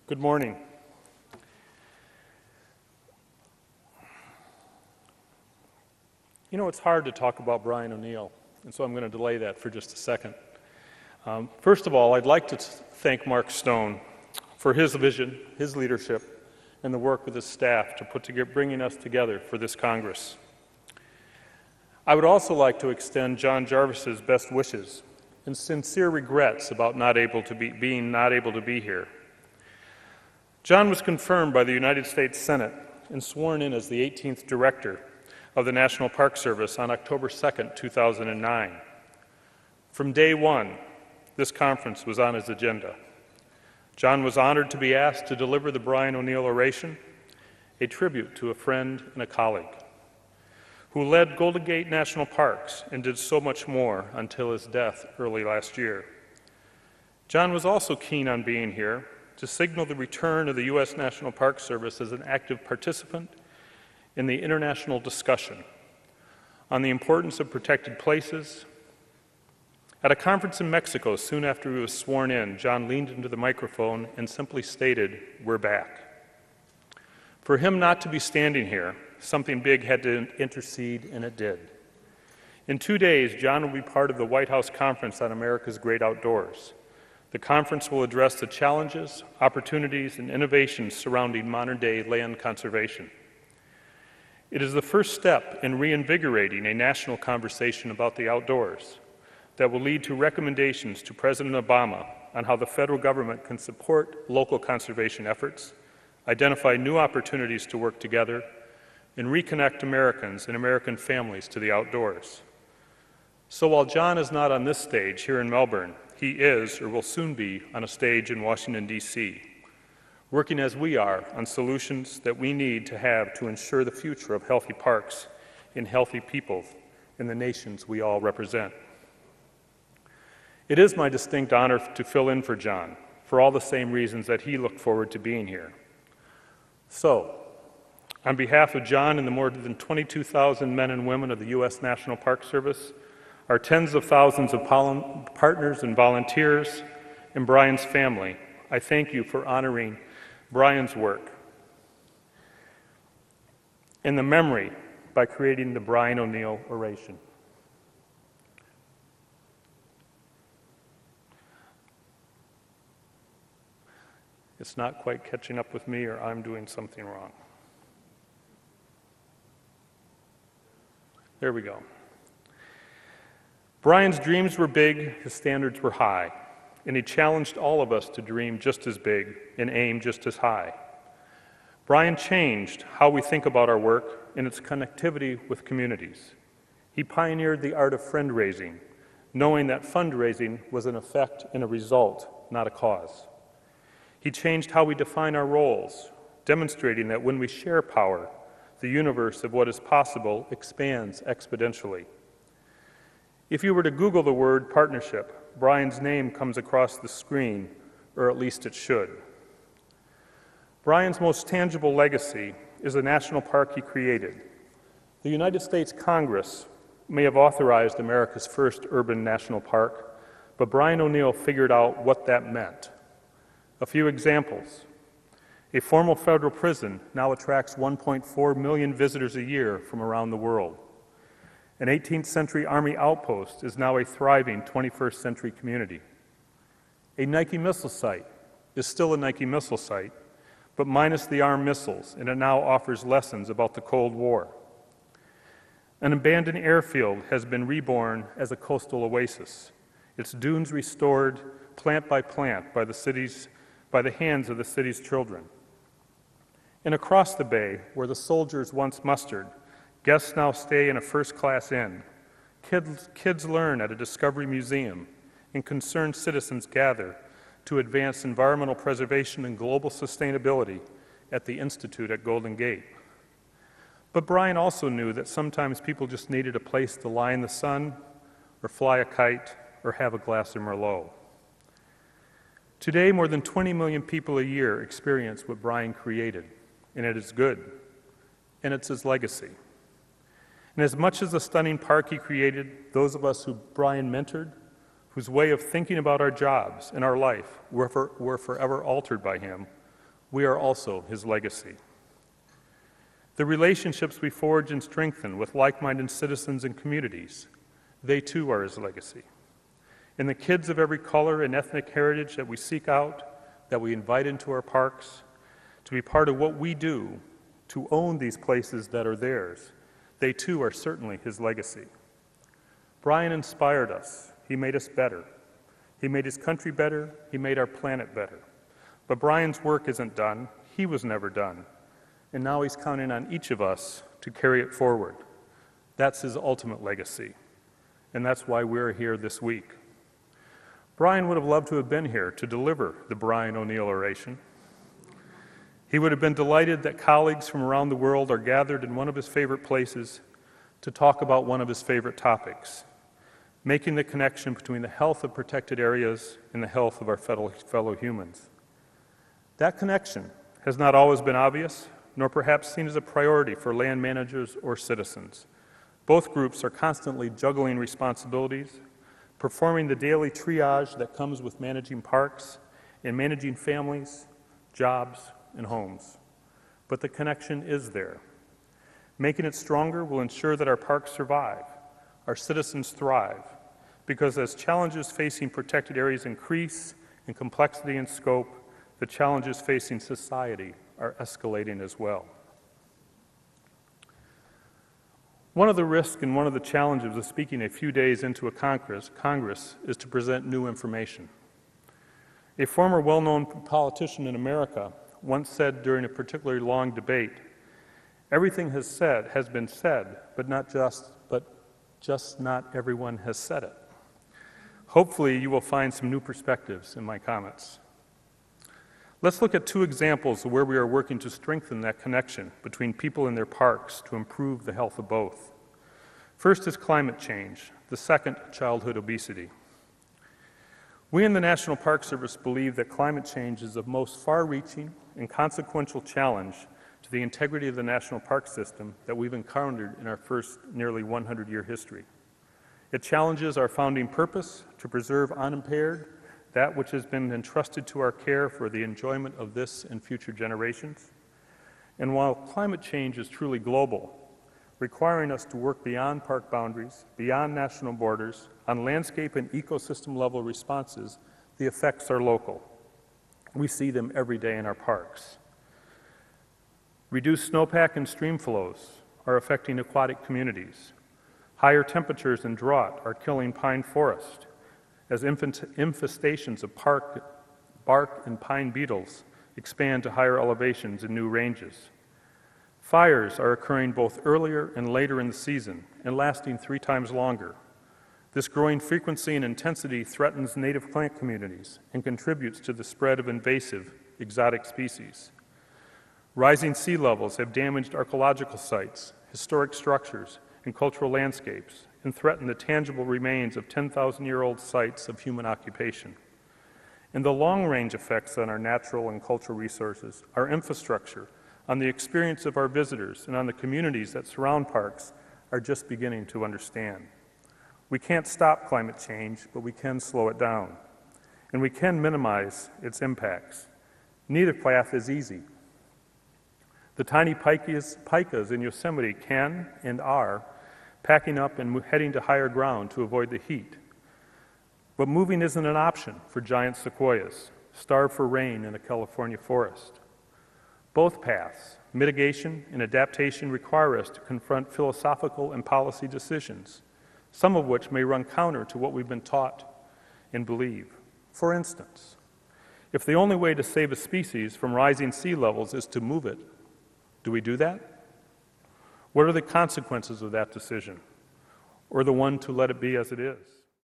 Good morning. You know, it's hard to talk about Brian O'Neill, and so I'm going to delay that for just a second. First of all, I'd like to thank Mark Stone for his vision, his leadership, and the work with his staff to bringing us together for this Congress. I would also like to extend John Jarvis's best wishes and sincere regrets about being not able to be here. John was confirmed by the United States Senate and sworn in as the 18th Director of the National Park Service on October 2nd, 2009. From day one, this conference was on his agenda. John was honored to be asked to deliver the Brian O'Neill Oration, a tribute to a friend and a colleague, who led Golden Gate National Parks and did so much more until his death early last year. John was also keen on being here to signal the return of the U.S. National Park Service as an active participant in the international discussion on the importance of protected places. At a conference in Mexico soon after he was sworn in, John leaned into the microphone and simply stated, "We're back." For him not to be standing here, something big had to intercede, and it did. In 2 days, John will be part of the White House Conference on America's Great Outdoors. The conference will address the challenges, opportunities, and innovations surrounding modern-day land conservation. It is the first step in reinvigorating a national conversation about the outdoors that will lead to recommendations to President Obama on how the federal government can support local conservation efforts, identify new opportunities to work together, and reconnect Americans and American families to the outdoors. So while John is not on this stage here in Melbourne, he is, or will soon be, on a stage in Washington, D.C., working as we are on solutions that we need to have to ensure the future of healthy parks and healthy people in the nations we all represent. It is my distinct honor to fill in for John for all the same reasons that he looked forward to being here. So, on behalf of John and the more than 22,000 men and women of the U.S. National Park Service, our tens of thousands of partners and volunteers, and Brian's family, I thank you for honoring Brian's work in the memory by creating the Brian O'Neill Oration. It's not quite catching up with me, or I'm doing something wrong. There we go. Brian's dreams were big, his standards were high, and he challenged all of us to dream just as big and aim just as high. Brian changed how we think about our work and its connectivity with communities. He pioneered the art of friend-raising, knowing that fundraising was an effect and a result, not a cause. He changed how we define our roles, demonstrating that when we share power, the universe of what is possible expands exponentially. If you were to Google the word partnership, Brian's name comes across the screen, or at least it should. Brian's most tangible legacy is the national park he created. The United States Congress may have authorized America's first urban national park, but Brian O'Neill figured out what that meant. A few examples. A formal federal prison now attracts 1.4 million visitors a year from around the world. An 18th century Army outpost is now a thriving 21st century community. A Nike missile site is still a Nike missile site, but minus the armed missiles, and it now offers lessons about the Cold War. An abandoned airfield has been reborn as a coastal oasis, its dunes restored plant by plant by the hands of the city's children. And across the bay, where the soldiers once mustered, guests now stay in a first-class inn. Kids learn at a Discovery Museum, and concerned citizens gather to advance environmental preservation and global sustainability at the Institute at Golden Gate. But Brian also knew that sometimes people just needed a place to lie in the sun, or fly a kite, or have a glass of Merlot. Today, more than 20 million people a year experience what Brian created, and it is good, and it's his legacy. And as much as the stunning park he created, those of us who Brian mentored, whose way of thinking about our jobs and our life were forever altered by him, we are also his legacy. The relationships we forge and strengthen with like-minded citizens and communities, they too are his legacy. And the kids of every color and ethnic heritage that we seek out, that we invite into our parks, to be part of what we do, to own these places that are theirs, they too are certainly his legacy. Brian inspired us. He made us better. He made his country better. He made our planet better. But Brian's work isn't done. He was never done. And now he's counting on each of us to carry it forward. That's his ultimate legacy. And that's why we're here this week. Brian would have loved to have been here to deliver the Brian O'Neill oration. He would have been delighted that colleagues from around the world are gathered in one of his favorite places to talk about one of his favorite topics, making the connection between the health of protected areas and the health of our fellow humans. That connection has not always been obvious, nor perhaps seen as a priority for land managers or citizens. Both groups are constantly juggling responsibilities, performing the daily triage that comes with managing parks and managing families, jobs, and homes. But the connection is there. Making it stronger will ensure that our parks survive, our citizens thrive, because as challenges facing protected areas increase in complexity and scope, the challenges facing society are escalating as well. One of the risks and one of the challenges of speaking a few days into a Congress is to present new information. A former well-known politician in America once said during a particularly long debate, "Everything has been said, but just not everyone has said it." Hopefully you will find some new perspectives in my comments. Let's look at two examples of where we are working to strengthen that connection between people and their parks to improve the health of both. First is climate change, the second, childhood obesity. We in the National Park Service believe that climate change is the most far-reaching and consequential challenge to the integrity of the national park system that we've encountered in our first nearly 100-year history. It challenges our founding purpose to preserve unimpaired that which has been entrusted to our care for the enjoyment of this and future generations. And while climate change is truly global, requiring us to work beyond park boundaries, beyond national borders, on landscape and ecosystem level responses, the effects are local. We see them every day in our parks. Reduced snowpack and stream flows are affecting aquatic communities. Higher temperatures and drought are killing pine forest, as infestations of bark and pine beetles expand to higher elevations and new ranges. Fires are occurring both earlier and later in the season and lasting 3 times longer. This growing frequency and intensity threatens native plant communities and contributes to the spread of invasive exotic species. Rising sea levels have damaged archaeological sites, historic structures, and cultural landscapes, and threaten the tangible remains of 10,000-year-old sites of human occupation. And the long-range effects on our natural and cultural resources, our infrastructure, on the experience of our visitors, and on the communities that surround parks are just beginning to understand. We can't stop climate change, but we can slow it down, and we can minimize its impacts. Neither path is easy. The tiny pikas in Yosemite can and are packing up and heading to higher ground to avoid the heat. But moving isn't an option for giant sequoias, starved for rain in a California forest. Both paths, mitigation and adaptation, require us to confront philosophical and policy decisions, some of which may run counter to what we've been taught and believe. For instance, if the only way to save a species from rising sea levels is to move it, do we do that? What are the consequences of that decision, or the one to let it be as it is?